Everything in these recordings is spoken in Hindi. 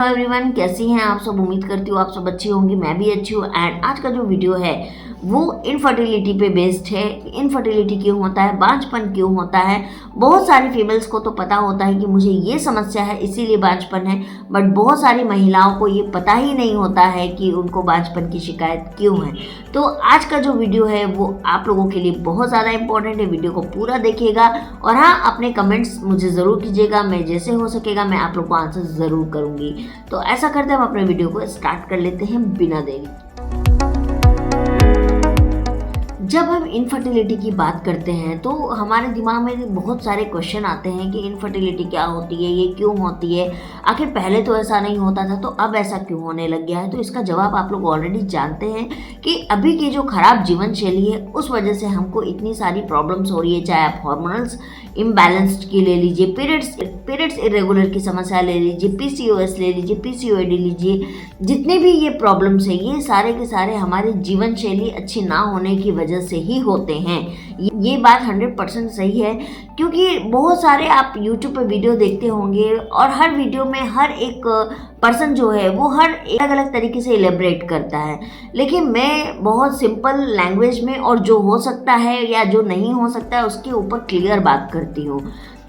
हेलो एवरीवन, कैसी हैं आप सब। उम्मीद करती हूँ आप सब अच्छी होंगी, मैं भी अच्छी हूँ। एंड आज का जो वीडियो है वो इनफर्टिलिटी पे बेस्ड है। इनफर्टिलिटी क्यों होता है, बांझपन क्यों होता है। बहुत सारी फीमेल्स को तो पता होता है कि मुझे ये समस्या है इसीलिए बांझपन है, बट बहुत सारी महिलाओं को ये पता ही नहीं होता है कि उनको बांझपन की शिकायत क्यों है। तो आज का जो वीडियो है वो आप लोगों के लिए बहुत ज़्यादा इंपॉर्टेंट है। वीडियो को पूरा देखिएगा और हाँ, अपने कमेंट्स मुझे ज़रूर कीजिएगा। मैं जैसे हो सकेगा मैं आप लोग को आंसर ज़रूर करूँगी। तो ऐसा करते हम अपने वीडियो को स्टार्ट कर लेते हैं बिना देरी। जब हम इनफर्टिलिटी की बात करते हैं तो हमारे दिमाग में बहुत सारे क्वेश्चन आते हैं कि इनफर्टिलिटी क्या होती है, ये क्यों होती है, आखिर पहले तो ऐसा नहीं होता था तो अब ऐसा क्यों होने लग गया है। तो इसका जवाब आप लोग ऑलरेडी जानते हैं कि अभी की जो खराब जीवन शैली है उस वजह से हमको इतनी सारी प्रॉब्लम्स हो रही है। चाहे आप हॉर्मोनल्स इम्बैलेंस्ड की ले लीजिए, पीरियड्स इरेगुलर की समस्या ले लीजिए, पीसीओएस ले लीजिए, पीसीओडी लीजिए, जितने भी ये प्रॉब्लम्स है ये सारे के सारे हमारे जीवन शैली अच्छी ना होने की वजह से ही होते हैं। ये बात 100% सही है, क्योंकि बहुत सारे आप YouTube पे वीडियो देखते होंगे और हर वीडियो में हर एक पर्सन जो है वो हर अलग अलग तरीके से इलेबरेट करता है, लेकिन मैं बहुत सिंपल लैंग्वेज में और जो हो सकता है या जो नहीं हो सकता है उसके ऊपर क्लियर बात करती हूँ।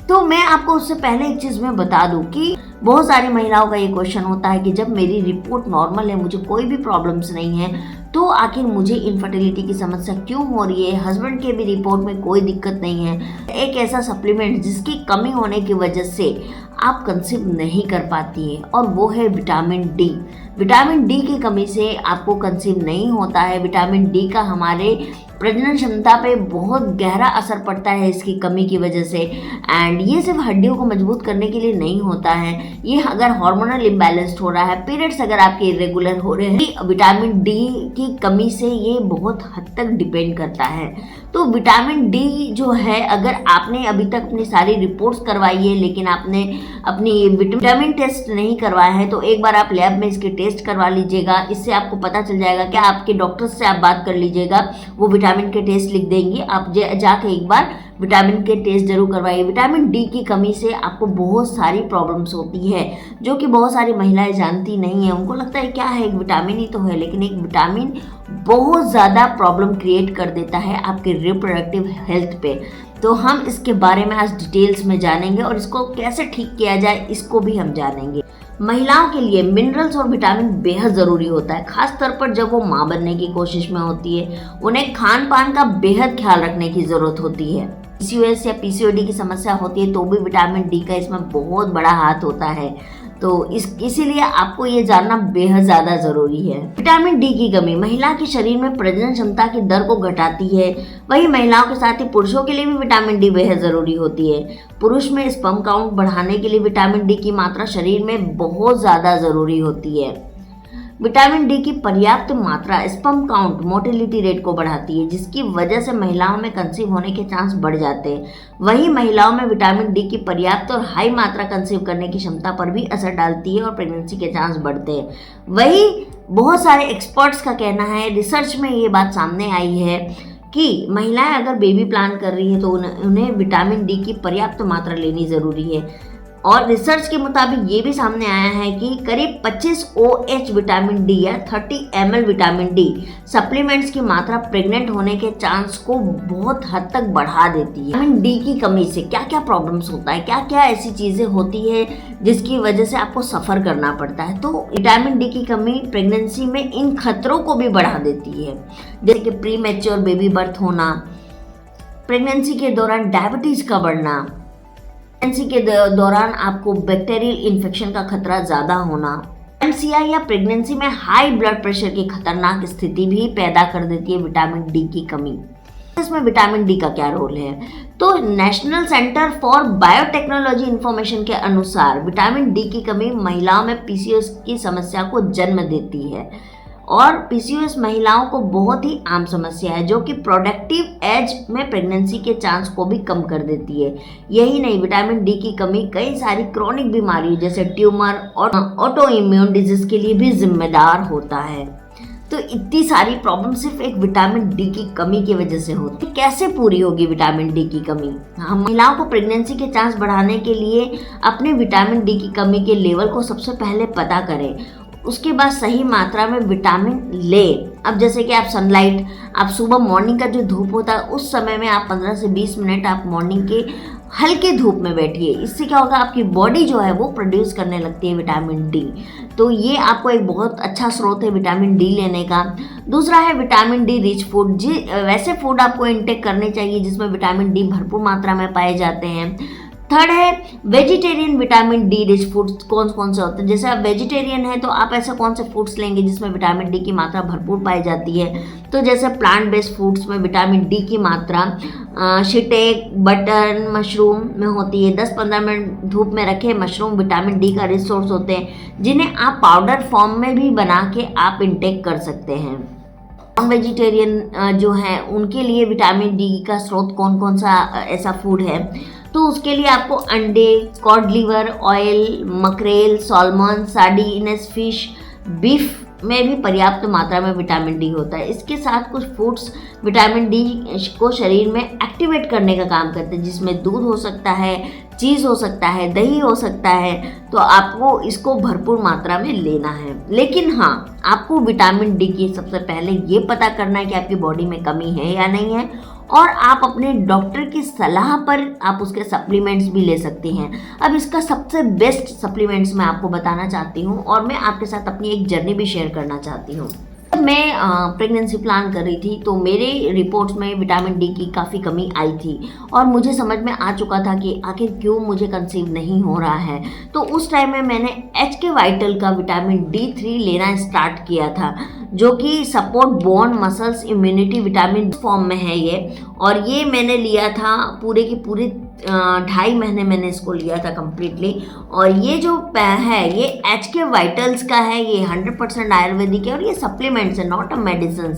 तो मैं आपको उससे पहले एक चीज़ मैं बता दूं कि बहुत सारी महिलाओं का ये क्वेश्चन होता है कि जब मेरी रिपोर्ट नॉर्मल है, मुझे कोई भी प्रॉब्लम्स नहीं है, तो आखिर मुझे इनफर्टिलिटी की समस्या क्यों हो रही है। हस्बैंड के भी रिपोर्ट में कोई दिक्कत नहीं है। एक ऐसा सप्लीमेंट जिसकी कमी होने की वजह से आप कंसीव नहीं कर पाती हैं और वो है विटामिन डी। विटामिन डी की कमी से आपको कंसीव नहीं होता है। विटामिन डी का हमारे प्रजनन क्षमता पे बहुत गहरा असर पड़ता है इसकी कमी की वजह से। एंड ये सिर्फ हड्डियों को मजबूत करने के लिए नहीं होता है, ये अगर हार्मोनल इम्बैलेंस्ड हो रहा है, पीरियड्स अगर आपके इरेगुलर हो रहे हैं, विटामिन डी की कमी से ये बहुत हद तक डिपेंड करता है। तो विटामिन डी जो है, अगर आपने अभी तक अपनी सारी रिपोर्ट्स करवाई है लेकिन आपने अपनी विटामिन टेस्ट नहीं करवाया है, तो एक बार आप लैब में इसके टेस्ट करवा लीजिएगा। इससे आपको पता चल जाएगा। क्या आपके डॉक्टर से आप बात कर लीजिएगा, वो विटामिन के टेस्ट लिख देंगे, आप जाके एक बार विटामिन के टेस्ट जरूर करवाइए। विटामिन डी की कमी से आपको बहुत सारी प्रॉब्लम्स होती है जो कि बहुत सारी महिलाएं जानती नहीं है। उनको लगता है क्या है, एक विटामिन ही तो है, लेकिन एक विटामिन बहुत ज़्यादा प्रॉब्लम क्रिएट कर देता है आपके रिप्रोडक्टिव हेल्थ पे। तो हम इसके बारे में आज डिटेल्स में जानेंगे और इसको कैसे ठीक किया जाए इसको भी हम जानेंगे। महिलाओं के लिए मिनरल्स और विटामिन बेहद ज़रूरी होता है, खास तौर पर जब वो माँ बनने की कोशिश में होती है। उन्हें खान पान का बेहद ख्याल रखने की ज़रूरत होती है। पीसीओएस या पीसीओडी की समस्या होती है तो भी विटामिन डी का इसमें बहुत बड़ा हाथ होता है। तो इसीलिए आपको ये जानना बेहद ज़्यादा ज़रूरी है। विटामिन डी की कमी महिला के शरीर में प्रजनन क्षमता की दर को घटाती है। वही महिलाओं के साथ ही पुरुषों के लिए भी विटामिन डी बेहद ज़रूरी होती है। पुरुष में स्पर्म काउंट बढ़ाने के लिए विटामिन डी की मात्रा शरीर में बहुत ज़्यादा ज़रूरी होती है। विटामिन डी की पर्याप्त मात्रा स्पर्म काउंट मोटिलिटी रेट को बढ़ाती है, जिसकी वजह से महिलाओं में कंसीव होने के चांस बढ़ जाते हैं। वहीं महिलाओं में विटामिन डी की पर्याप्त और हाई मात्रा कंसीव करने की क्षमता पर भी असर डालती है और प्रेगनेंसी के चांस बढ़ते हैं। वही बहुत सारे एक्सपर्ट्स का कहना है, रिसर्च में ये बात सामने आई है कि महिलाएं अगर बेबी प्लान कर रही है तो उन्हें विटामिन डी की पर्याप्त मात्रा लेनी ज़रूरी है। और रिसर्च के मुताबिक ये भी सामने आया है कि करीब 25 OH विटामिन डी या 30 ml विटामिन डी सप्लीमेंट्स की मात्रा प्रेग्नेंट होने के चांस को बहुत हद तक बढ़ा देती है। विटामिन डी की कमी से क्या क्या प्रॉब्लम्स होता है, क्या क्या ऐसी चीज़ें होती है जिसकी वजह से आपको सफ़र करना पड़ता है। तो विटामिन डी की कमी प्रेगनेंसी में इन खतरों को भी बढ़ा देती है, जैसे कि प्री मैच्योर बेबी बर्थ होना, प्रेगनेंसी के दौरान डायबिटीज़ का बढ़ना, प्रेगनेंसी के दौरान आपको बैक्टीरियल इन्फेक्शन का खतरा ज़्यादा होना, MCI या प्रेगनेंसी में हाई ब्लड प्रेशर की खतरनाक स्थिति भी पैदा कर देती है विटामिन डी की कमी। इसमें विटामिन डी का क्या रोल है, तो national centre for biotechnology information के अनुसार विटामिन डी की कमी महिलाओं में पीसीओएस की समस्या को जन्म देती है। और पीसीओएस महिलाओं को बहुत ही आम समस्या है जो कि प्रोडक्टिव एज में प्रेगनेंसी के चांस को भी कम कर देती है। यही नहीं, विटामिन डी की कमी कई सारी क्रॉनिक बीमारियों जैसे ट्यूमर और ऑटो इम्यून डिजीज के लिए भी जिम्मेदार होता है। तो इतनी सारी प्रॉब्लम सिर्फ एक विटामिन डी की कमी की वजह से होती है। कैसे पूरी होगी विटामिन डी की कमी? हम महिलाओं को प्रेगनेंसी के चांस बढ़ाने के लिए अपने विटामिन डी की कमी के लेवल को सबसे पहले पता करें, उसके बाद सही मात्रा में विटामिन ले। अब जैसे कि आप सनलाइट, आप सुबह मॉर्निंग का जो धूप होता है उस समय में आप 15 से 20 मिनट आप मॉर्निंग के हल्के धूप में बैठिए। इससे क्या होगा, आपकी बॉडी जो है वो प्रोड्यूस करने लगती है विटामिन डी। तो ये आपको एक बहुत अच्छा स्रोत है विटामिन डी लेने का। दूसरा है विटामिन डी रिच फूड। वैसे फूड आपको इंटेक करने चाहिए जिसमें विटामिन डी भरपूर मात्रा में पाए जाते हैं। थर्ड है vegetarian vitamin D rich foods. कौन कौन से होते हैं? जैसे आप वेजिटेरियन हैं तो आप ऐसे कौन से फूड्स लेंगे जिसमें विटामिन डी की मात्रा भरपूर पाई जाती है? तो जैसे प्लांट बेस्ड फूड्स में विटामिन डी की मात्रा शीटेक, बटन, मशरूम में होती है। 10-15 मिनट धूप में रखे मशरूम विटामिन डी का रिच सोर्स होते हैं, जिन्हें आप पाउडर फॉर्म में भी बना के आप इंटेक कर सकते हैं। नॉन वेजिटेरियन जो हैं उनके लिए विटामिन डी का स्रोत कौन कौन सा ऐसा फूड है? तो उसके लिए आपको अंडे, cod liver oil, mackerel, salmon, sardines fish, beef में भी पर्याप्त मात्रा में विटामिन डी होता है। इसके साथ कुछ फूड्स विटामिन डी को शरीर में एक्टिवेट करने का काम करते हैं, जिसमें दूध हो सकता है, चीज़ हो सकता है, दही हो सकता है। तो आपको इसको भरपूर मात्रा में लेना है। लेकिन हाँ, आपको विटामिन डी की सबसे पहले ये पता करना है कि आपकी बॉडी में कमी है या नहीं है, और आप अपने डॉक्टर की सलाह पर आप उसके सप्लीमेंट्स भी ले सकते हैं। अब इसका सबसे बेस्ट सप्लीमेंट्स मैं आपको बताना चाहती हूँ और मैं आपके साथ अपनी एक जर्नी भी शेयर करना चाहती हूँ। मैं प्रेगनेंसी प्लान कर रही थी तो मेरे रिपोर्ट्स में विटामिन डी की काफ़ी कमी आई थी और मुझे समझ में आ चुका था कि आखिर क्यों मुझे कंसीव नहीं हो रहा है। तो उस टाइम में मैंने HK वाइटल का विटामिन D3 लेना स्टार्ट किया था, जो कि support bone muscles immunity vitamin form में है ये। और ये मैंने लिया था पूरे के पूरे 2.5 महीने मैंने इसको लिया था कम्प्लीटली। और ये जो है ये HK वाइटल्स का है, ये 100% आयुर्वेदिक है और ये सप्लीमेंट्स है, नॉट अ मेडिसिन।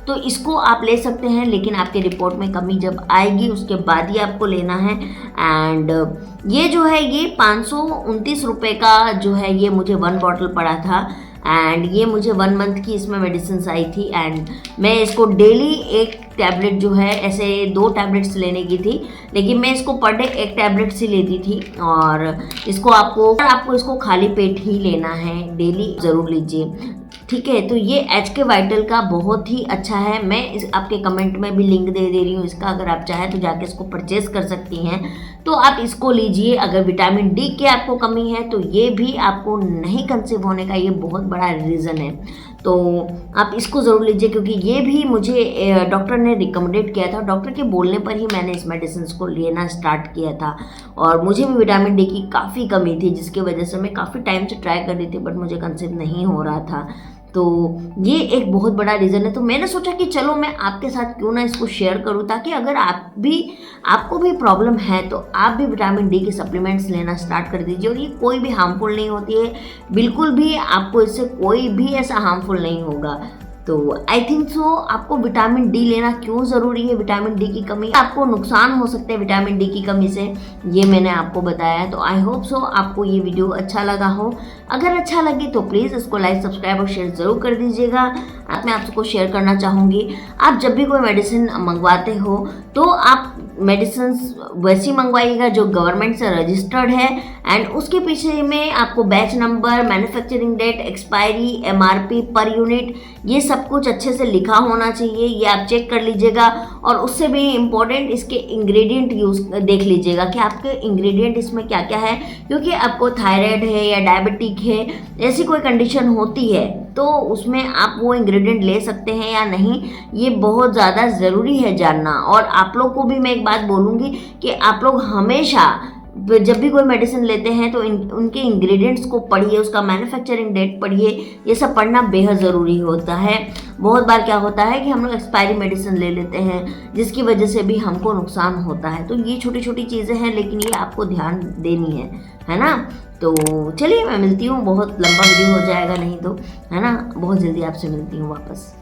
तो इसको आप ले सकते हैं, लेकिन आपके रिपोर्ट में कमी जब आएगी उसके बाद ही आपको लेना है। एंड ये जो है ये 529 रुपये का जो है ये मुझे 1 बॉटल पड़ा था। एंड ये मुझे 1 मंथ की इसमें मेडिसिन आई थी। एंड मैं इसको डेली एक टैबलेट जो है, ऐसे 2 टैबलेट्स लेने की थी, लेकिन मैं इसको पर डे 1 टैबलेट से लेती थी। और इसको आपको इसको खाली पेट ही लेना है, डेली ज़रूर लीजिए, ठीक है। तो ये HK वाइटल का बहुत ही अच्छा है। मैं आपके कमेंट में भी लिंक दे रही हूँ इसका, अगर आप चाहें तो जाके इसको परचेज कर सकती हैं। तो आप इसको लीजिए। अगर विटामिन डी की आपको कमी है तो ये भी आपको नहीं कंसीव होने का ये बहुत बड़ा रीज़न है। तो आप इसको ज़रूर लीजिए, क्योंकि ये भी मुझे डॉक्टर ने रिकमेंडेड किया था। डॉक्टर के बोलने पर ही मैंने इस मेडिसिन को लेना स्टार्ट किया था। और मुझे भी विटामिन डी की काफ़ी कमी थी, जिसकी वजह से मैं काफ़ी टाइम से ट्राई कर रही थी, बट मुझे कंसीव नहीं हो रहा था। तो ये एक बहुत बड़ा रीज़न है। तो मैंने सोचा कि चलो मैं आपके साथ क्यों ना इसको शेयर करूं, ताकि अगर आपको भी प्रॉब्लम है तो आप भी विटामिन डी के सप्लीमेंट्स लेना स्टार्ट कर दीजिए। और ये कोई भी हार्मफुल नहीं होती है, बिल्कुल भी आपको इससे कोई भी ऐसा हार्मफुल नहीं होगा। तो आई थिंक सो आपको विटामिन डी लेना क्यों ज़रूरी है, विटामिन डी की कमी आपको नुकसान हो सकते हैं विटामिन डी की कमी से, ये मैंने आपको बताया। तो आई होप सो आपको ये वीडियो अच्छा लगा हो। अगर अच्छा लगे तो प्लीज़ इसको लाइक, सब्सक्राइब और शेयर ज़रूर कर दीजिएगा। मैं आपको शेयर करना चाहूँगी, आप जब भी कोई मेडिसिन मंगवाते हो तो आप मेडिसिन वैसी मंगवाइएगा जो गवर्नमेंट से रजिस्टर्ड है। एंड उसके पीछे में आपको batch number, manufacturing date, expiry, MRP per unit, ये सब कुछ अच्छे से लिखा होना चाहिए। ये आप चेक कर लीजिएगा। और उससे भी इम्पोर्टेंट इसके इंग्रेडिएंट यूज़ देख लीजिएगा कि आपके इंग्रेडिएंट इसमें क्या क्या है, क्योंकि आपको थायराइड है या डायबिटिक है, ऐसी कोई कंडीशन होती है तो उसमें आप वो इंग्रेडिएंट ले सकते हैं या नहीं, ये बहुत ज़्यादा ज़रूरी है जानना। और आप लोग को भी मैं एक बात बोलूँगी कि आप लोग हमेशा जब भी कोई मेडिसिन लेते हैं तो उनके इंग्रेडिएंट्स को पढ़िए, उसका मैन्युफैक्चरिंग डेट पढ़िए, ये सब पढ़ना बेहद ज़रूरी होता है। बहुत बार क्या होता है कि हम लोग एक्सपायरी मेडिसिन ले लेते हैं, जिसकी वजह से भी हमको नुकसान होता है। तो ये छोटी छोटी चीज़ें हैं, लेकिन ये आपको ध्यान देनी है ना। तो चलिए मैं मिलती हूँ, बहुत लंबा वीडियो हो जाएगा नहीं तो, है ना। बहुत जल्दी आपसे मिलती हूँ वापस।